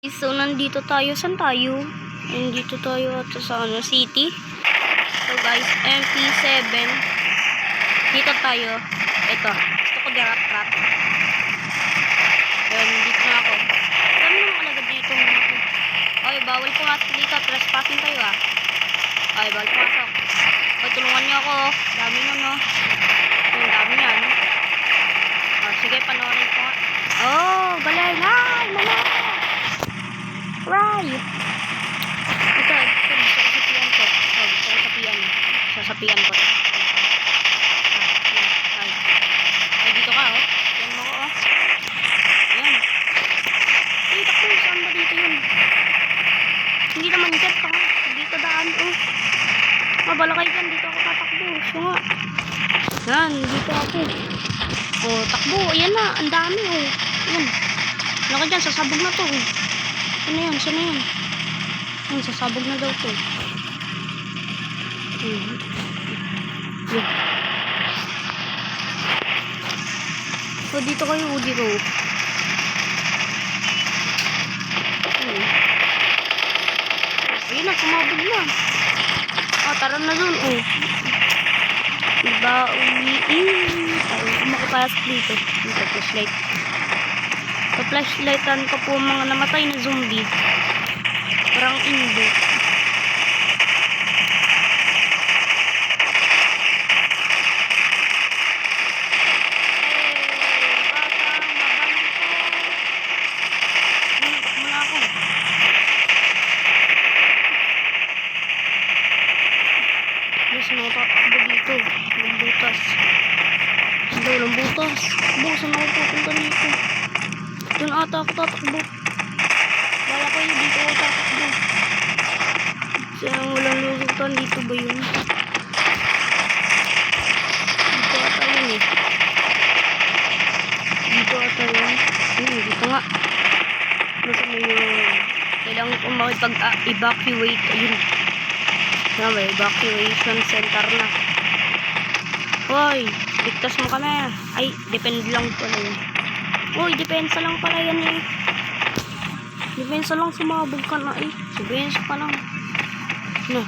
So, nandito tayo. Saan tayo? Nandito tayo at sa city. So, guys, MP7. Dito tayo. Ito. Gusto ko dirat-rat. Ayan, dito na ako. Dami naman kalagad dito. Okay, bawal pumasok dito. Trespassing tayo, ah. Okay, bawal pumasok. Okay, tulungan niyo ako. Dami nun, no? Ang dami yan. Oh, sige, panoorin ko. Oh, galing. Ay, mama. Right. Ito, gusto ko sapian ko. Gusto ko sapian. Sasapian ko. Ay, dito ka, oh. Yan mo ko, oh. Ayan. Ay, takbo. Saan ba dito yun? Hindi naman dyan ka. Dito daan, oh. Mabala kayo dyan. Dito ako tatakbo. Siya nga. Yan, dito ako. Oh, takbo. Ayan na. Ang dami, oh. Ayan. Laka dyan. Sasabog na to, oh. Ano yan? Saan yan? Yan, sasabog na daw to. So, dito kayo, dito. Ayun na, sumabog na. Ah, tara na dun, oh. Diba, ay, makapasok dito. Dito, flashlight. Pa-flashlightan ko po mga namatay na zombie. Parang indo. Muna ako. Gusto mo tatakbo dito. Lambutas. Lambutas. Saan ako pupunta dito? Doon ata ako tatakbo. Wala ko yun dito ako tatakbo. Saan walang lusutan dito ba yun? Dito ata yun eh. Dito ata yun. Dito nga. Basta mo yun. Kailangan ko makipag-evacuate. Ayun. May evacuation center na. Hoy, ligtas mo kami. Ay, depende lang pala yun. Uy, depensa lang pala yan eh. Depensa lang, sumabog ka na eh. Depensa ka lang. Na.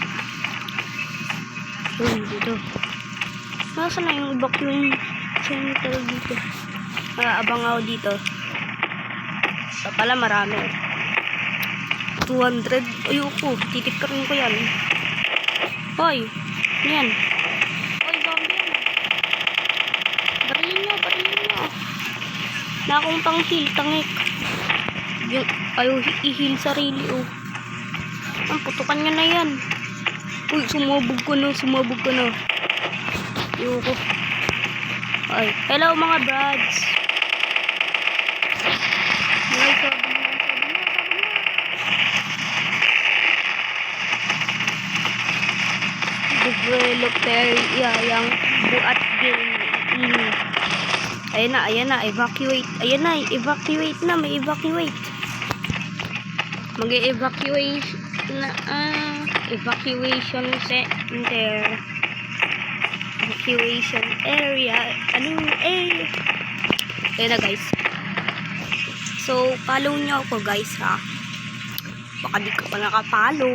Yun, dito. Nasaan na yung evacuation center dito? Abang ako dito. Ito pala marami. 200. Ayoko, titipkarin ko yan. Hoy, yan. Hoy, zombie yan. Barilin nyo. Na akong pang-heal, tangik. Yung, ayaw i-heal sarili, oh. Ang putukan nyo na yan. Uy, sumabog ko na. Ayoko. Ay, hello mga brads. Ay, sabog na. Developer, yung buat game. Ayan na, evacuate. Ayan na, evacuate na, may evacuate. Mag-evacuate na, evacuation center. Evacuation area. Anong area? Ayan na, guys. So, follow nyo ako, guys, ha. Baka di ko pa nakapollow.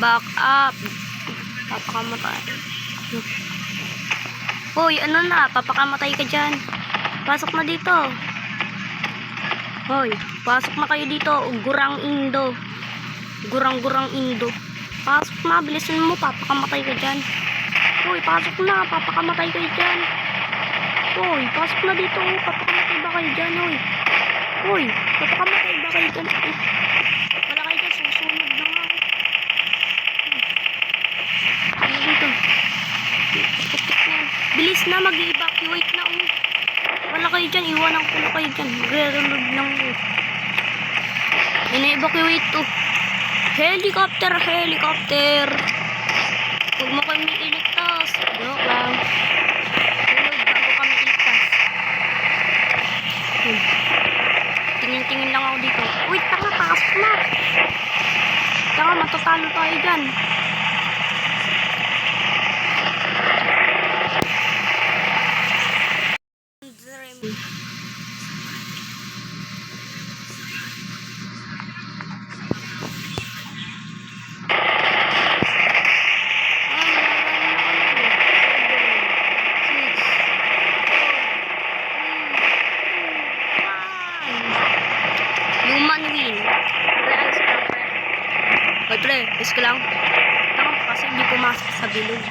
Back up. Papakamatay. Hoy, ano na? Papakamatay ka dyan. Pasok na dito. Hoy, pasok na kayo dito. Gurang Indo. Gurang Indo. Pasok na. Bilisan mo. Papakamatay ka dyan. Hoy, pasok na. Papakamatay kayo dyan. Hoy, pasok na dito. Papakamatay ba kayo dyan, hoy? Hoy, papakamatay ba kayo dyan? Wala kayo dyan. Susunod na nga. Dito. Bilis na, mag-evacuate na, oh. Wala kayo dyan, iwanan ko na kayo dyan. Magre-reload lang, oh. Ina-evacuate, oh. Helicopter. Huwag mo kami iligtas. Joke lang. Reload bago kami iligtas. Tingin-tingin lang ako dito. Uy, tanga, pasok na. Tanga, matatalo tayo dyan. pre, is ko lang. Tama pa kasi hindi pumasok sa bilog.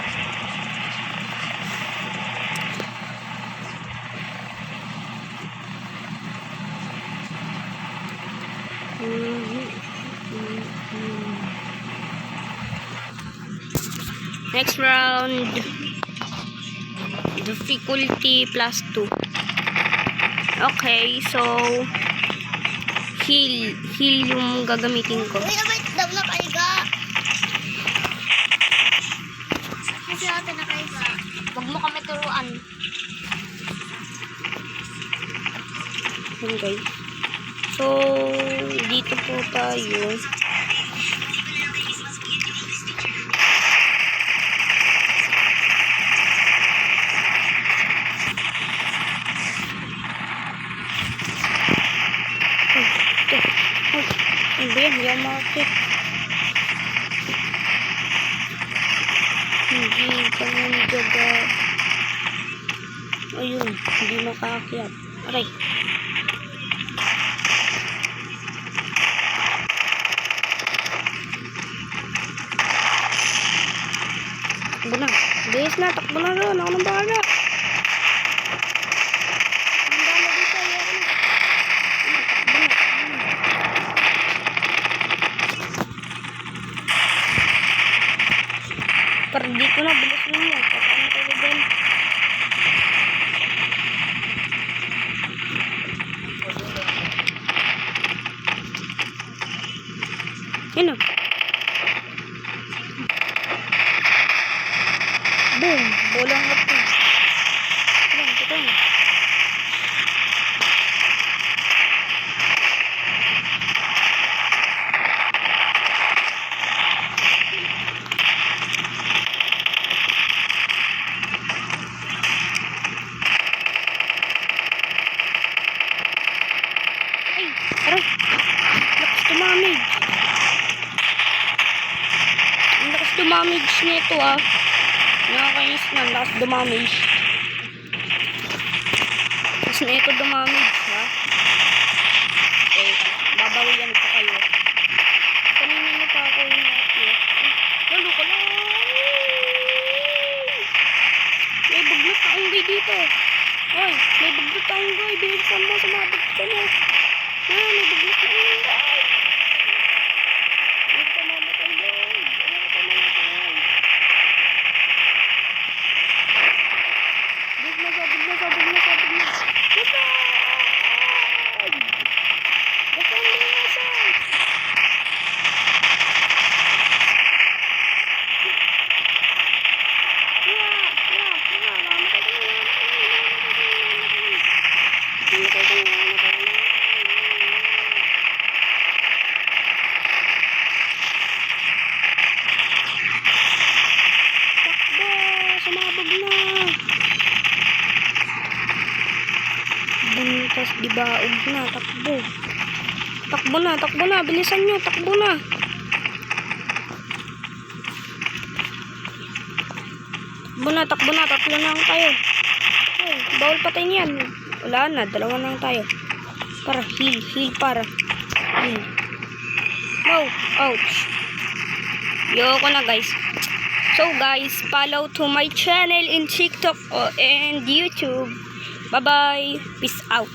Next round, difficulty +2. Okay, so heal yung gagamitin ko. Uy, abay, daw na kaiga. Kasi ate na kaiga. Huwag mo kami turuan. Yun guys. So, dito po tayo. Hindi yan makakit. Hindi ka nandiyaga. Ayun, hindi makaakyat. Aray. Takbo na. Bilis na, takbo na doon. Ako nang bahala. Ang bahala dito. Ayoko na. Takbo na. Pero dito na, bilis mo mo. Paano tayo doon? Yun o. Boom! Bolang up na. Yan, ito na. Ay! Aray! Lakas tumamig. Ang lakas tumamig nito ah. Nakakainis na, ang lakas dumamage. Tapos na ito dumamage, ha? Okay, babawian ko kayo. Kanina niyo pa ako yung natin. Lalo ko lang. May buglot na unggoy dito. Hoy, may buglot na unggoy. Bilisan mo, sumabot ka na. May buglot na unggoy. Hindi ka mamatay doon. Hindi ka mamatay. Sabog na. Sabog na. Bakit ang liwasan? Takbo! Sumabog na! Buntas, dibaog na, takbo. Takbo na, bilisan nyo, takbo na. Takbo na, tatlo na lang tayo. Oh, bawal patay niyan. Wala na, dalawa na lang tayo. Para, heal, para. Heal. No, ouch. Yoko na guys. So guys, follow to my channel in TikTok and YouTube. Bye-bye. Peace out.